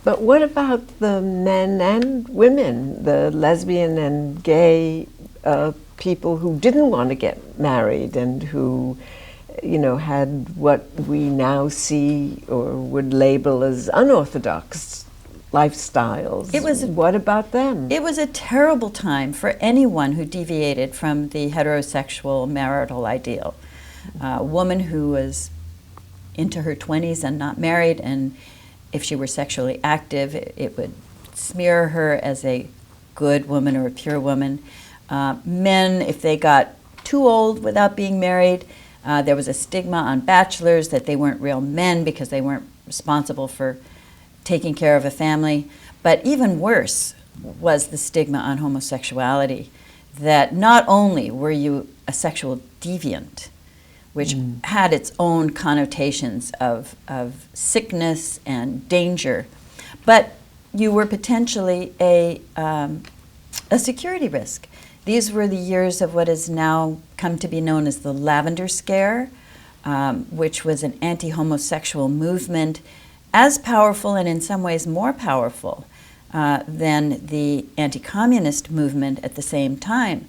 But what about the men and women, the lesbian and gay people who didn't want to get married and who, you know, had what we now see or would label as unorthodox lifestyles? What about them? It was a terrible time for anyone who deviated from the heterosexual marital ideal. A woman who was into her 20s and not married, and if she were sexually active, it would smear her as a good woman or a pure woman. Men, if they got too old without being married, there was a stigma on bachelors that they weren't real men because they weren't responsible for taking care of a family. But even worse was the stigma on homosexuality, that not only were you a sexual deviant, which had its own connotations of sickness and danger, but you were potentially a security risk. These were the years of what has now come to be known as the Lavender Scare, which was an anti-homosexual movement as powerful and in some ways more powerful than the anti-communist movement at the same time.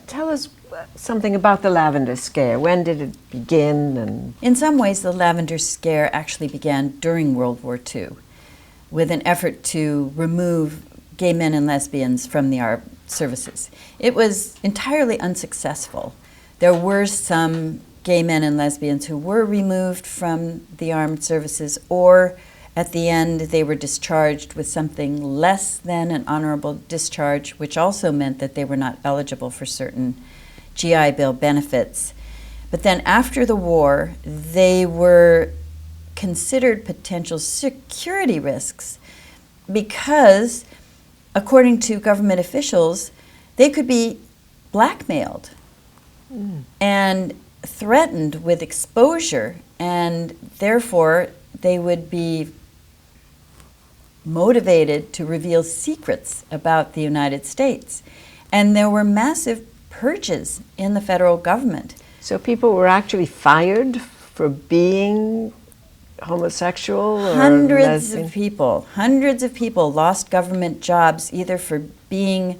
Tell us something about the Lavender Scare. When did it begin? And in some ways, the Lavender Scare actually began during World War II with an effort to remove gay men and lesbians from the armed services. It was entirely unsuccessful. There were some gay men and lesbians who were removed from the armed services, or at the end they were discharged with something less than an honorable discharge, which also meant that they were not eligible for certain GI Bill benefits. But then after the war, they were considered potential security risks because, according to government officials, they could be blackmailed and threatened with exposure, and therefore they would be motivated to reveal secrets about the United States. And there were massive purges in the federal government. so people were actually fired for being homosexual or lesbian? Hundreds of people lost government jobs either for being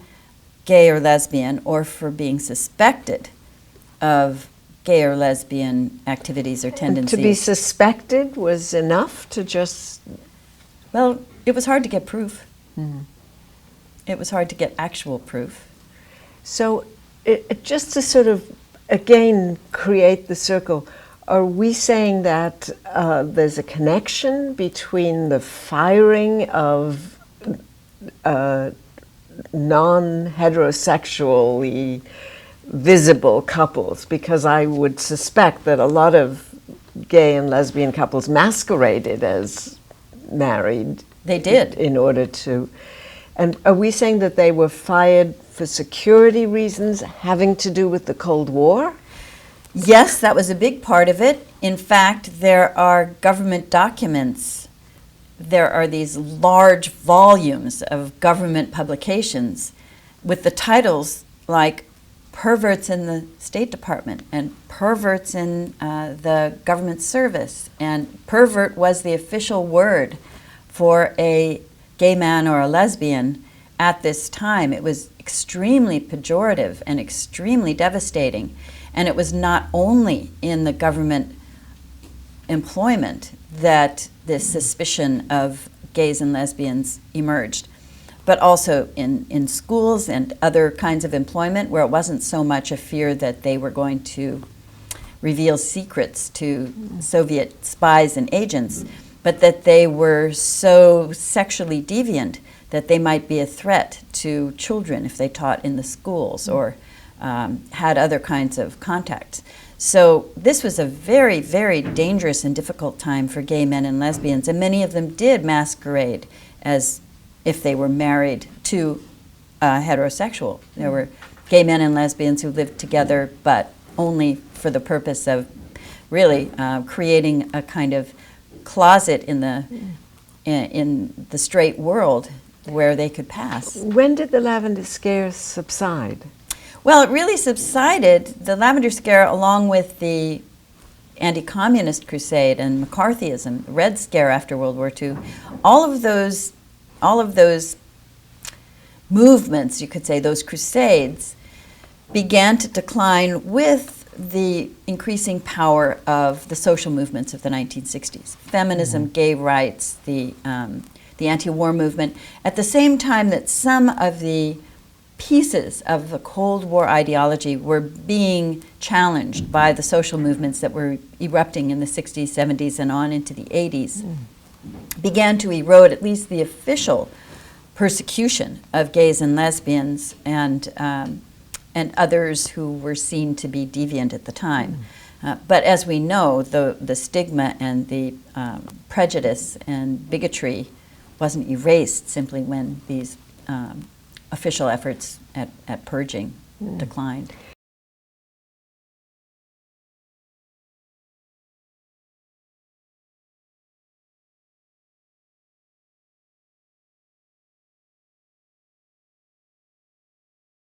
gay or lesbian or for being suspected of gay or lesbian activities or tendencies. To be suspected was enough to just... Well, it was hard to get proof. It was hard to get actual proof. So just to sort of, again, create the circle, are we saying that there's a connection between the firing of non-heterosexually visible couples? Because I would suspect that a lot of gay and lesbian couples masqueraded as married. They did. In order to... And are we saying that they were fired for security reasons having to do with the Cold War? Yes, that was a big part of it. In fact, there are government documents. There are these large volumes of government publications with the titles like Perverts in the State Department and Perverts in the government service. And pervert was the official word for a gay man or a lesbian at this time. It was extremely pejorative and extremely devastating. And it was not only in the government employment that this suspicion of gays and lesbians emerged, but also in schools and other kinds of employment where it wasn't so much a fear that they were going to reveal secrets to Soviet spies and agents, but that they were so sexually deviant that they might be a threat to children if they taught in the schools or had other kinds of contacts. So this was a very, very dangerous and difficult time for gay men and lesbians, and many of them did masquerade as if they were married to heterosexual. There were gay men and lesbians who lived together, but only for the purpose of really creating a kind of closet in the straight world where they could pass. When did the Lavender Scare subside? Well, it really subsided. The Lavender Scare, along with the anti-communist crusade and McCarthyism, the Red Scare after World War II, all of those movements, you could say, those crusades, began to decline with the increasing power of the social movements of the 1960s. Feminism, gay rights, the anti-war movement, at the same time that some of the pieces of the Cold War ideology were being challenged by the social movements that were erupting in the 60s, 70s, and on into the 80s, began to erode at least the official persecution of gays and lesbians and others who were seen to be deviant at the time. But as we know, the stigma and the prejudice and bigotry wasn't erased simply when these official efforts at purging declined.